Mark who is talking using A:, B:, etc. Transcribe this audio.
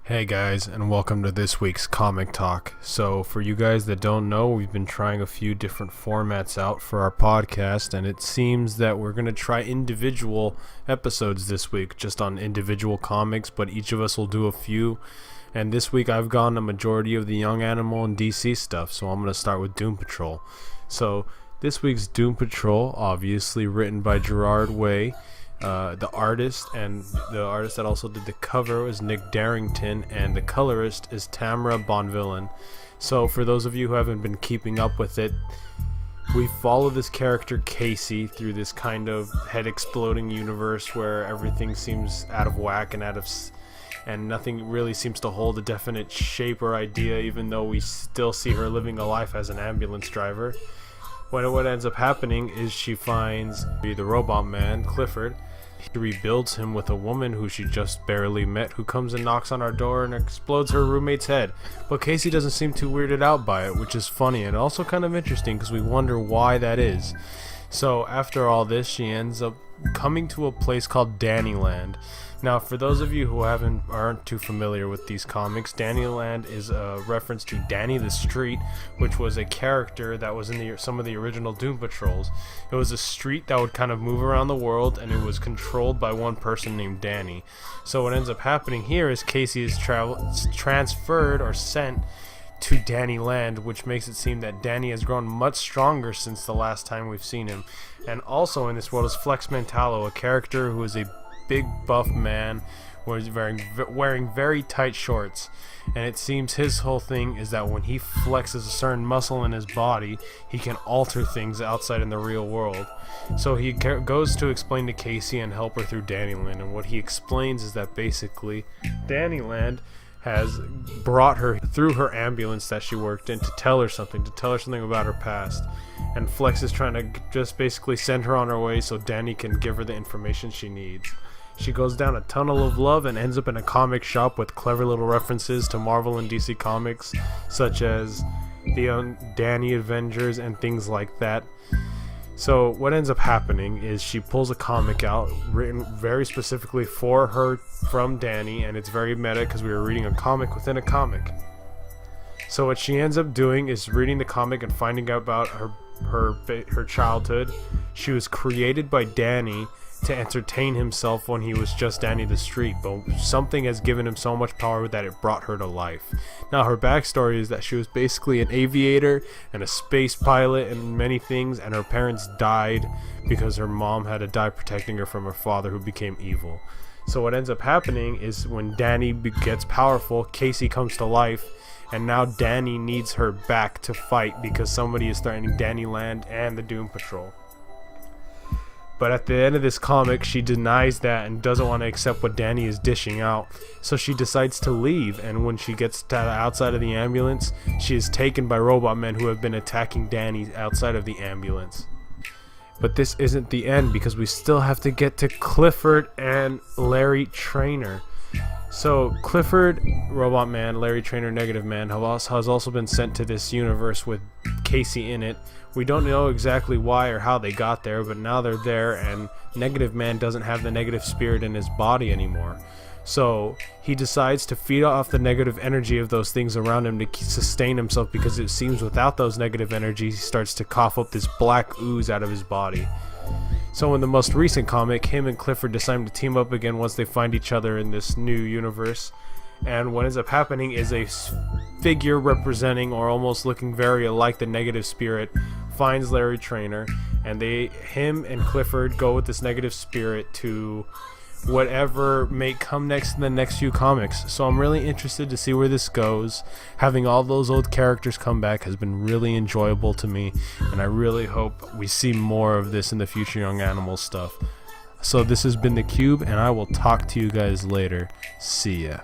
A: Hey guys, and welcome to this week's Comic Talk. So, for you guys that don't know, we've been trying a few different formats out for our podcast, and it seems that we're going to try individual episodes this week, just on individual comics, but each of us will do a few. And this week I've gone a majority of the Young Animal and DC stuff, so I'm going to start with Doom Patrol. So, this week's Doom Patrol, obviously written by Gerard Way. The artist that also did the cover was Nick Darrington, and the colorist is Tamara Bonvillain. So for those of you who haven't been keeping up with it, we follow this character Casey through this kind of head exploding universe where everything seems out of whack and nothing really seems to hold a definite shape or idea, even though we still see her living a life as an ambulance driver. What ends up happening is she finds the robot man, Clifford. He rebuilds him with a woman who she just barely met, who comes and knocks on our door and explodes her roommate's head. But Casey doesn't seem too weirded out by it, which is funny and also kind of interesting because we wonder why that is. So after all this, she ends up coming to a place called Dannyland. Now, for those of you who aren't too familiar with these comics, Dannyland is a reference to Danny the Street, which was a character that was in some of the original Doom Patrols. It was a street that would kind of move around the world, and it was controlled by one person named Danny. So what ends up happening here is Casey is transferred or sent to Dannyland, which makes it seem that Danny has grown much stronger since the last time we've seen him. And also in this world is Flex Mentallo, a character who is a big buff man was wearing very tight shorts, and it seems his whole thing is that when he flexes a certain muscle in his body, he can alter things outside in the real world. So he goes to explain to Casey and help her through Dannyland, and what he explains is that basically Dannyland has brought her through her ambulance that she worked in to tell her something about her past, and Flex is trying to just basically send her on her way so Danny can give her the information she needs. She goes down a tunnel of love and ends up in a comic shop with clever little references to Marvel and DC comics, such as the Danny Avengers and things like that. So what ends up happening is she pulls a comic out written very specifically for her from Danny, and it's very meta because we were reading a comic within a comic. So what she ends up doing is reading the comic and finding out about her childhood. She was created by Danny to entertain himself when he was just Danny the Street, but something has given him so much power that it brought her to life. Now, her backstory is that she was basically an aviator and a space pilot and many things, and her parents died because her mom had to die protecting her from her father, who became evil. So what ends up happening is when Danny gets powerful, Casey comes to life, and now Danny needs her back to fight because somebody is threatening Dannyland and the Doom Patrol. But at the end of this comic, she denies that and doesn't want to accept what Danny is dishing out. So she decides to leave, and when she gets to the outside of the ambulance, she is taken by robot men who have been attacking Danny outside of the ambulance. But this isn't the end, because we still have to get to Clifford and Larry Trainor. So Clifford, Robot Man, Larry Trainor, Negative Man, has also been sent to this universe with Casey in it. We don't know exactly why or how they got there, but now they're there, and Negative Man doesn't have the negative spirit in his body anymore. So he decides to feed off the negative energy of those things around him to sustain himself, because it seems without those negative energies, he starts to cough up this black ooze out of his body. So in the most recent comic, him and Clifford decide to team up again once they find each other in this new universe. And what ends up happening is a figure representing or almost looking very like the negative spirit finds Larry Trainor, and him and Clifford go with this negative spirit to whatever may come next in the next few comics. So I'm really interested to see where this goes. Having all those old characters come back has been really enjoyable to me, and I really hope we see more of this in the future Young Animal stuff. So this has been The Cube, and I will talk to you guys later. See ya.